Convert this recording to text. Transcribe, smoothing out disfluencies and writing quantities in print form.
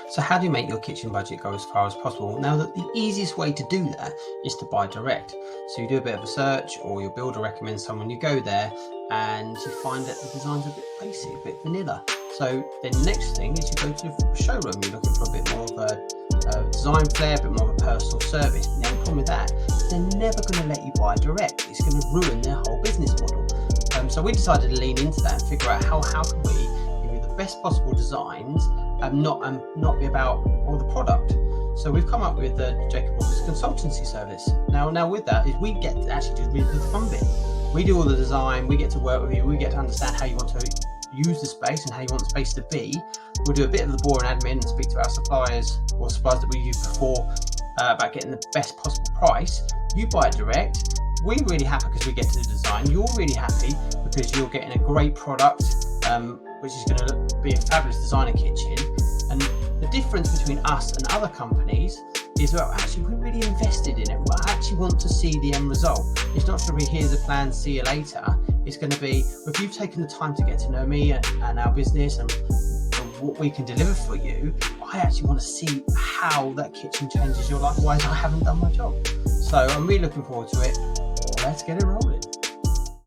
So how do you make your kitchen budget go as far as possible? Now, the easiest way to do that is to buy direct. So you do a bit of a search, or your builder recommends someone, you go there and you find that the design's a bit basic, a bit vanilla. So then the next thing is you go to the showroom, you're looking for a bit more of a design flair, a bit more of a personal service. But the only problem with that, they're never going to let you buy direct. It's going to ruin their whole business model. So we decided to lean into that and figure out how can we give you the best possible designs and not be about all the product. So we've come up with the Jacob Walker's consultancy service. Now with that is we get to actually do really the fun bit. We do all the design, we get to work with you, we get to understand how you want to use the space and how you want the space to be. We'll do a bit of the boring admin and speak to our suppliers or suppliers that we've used before about getting the best possible price. You buy it direct. We're really happy because we get to the design. You're really happy because you're getting a great product, which is going to be a fabulous designer kitchen. And the difference between us and other companies is that actually we're really invested in it. We actually want to see the end result. It's not going to be here's a plan, see you later. It's going to be if you've taken the time to get to know me and our business and what we can deliver for you, I actually want to see how that kitchen changes your life. Otherwise, I haven't done my job. So I'm really looking forward to it. Let's get it rolling.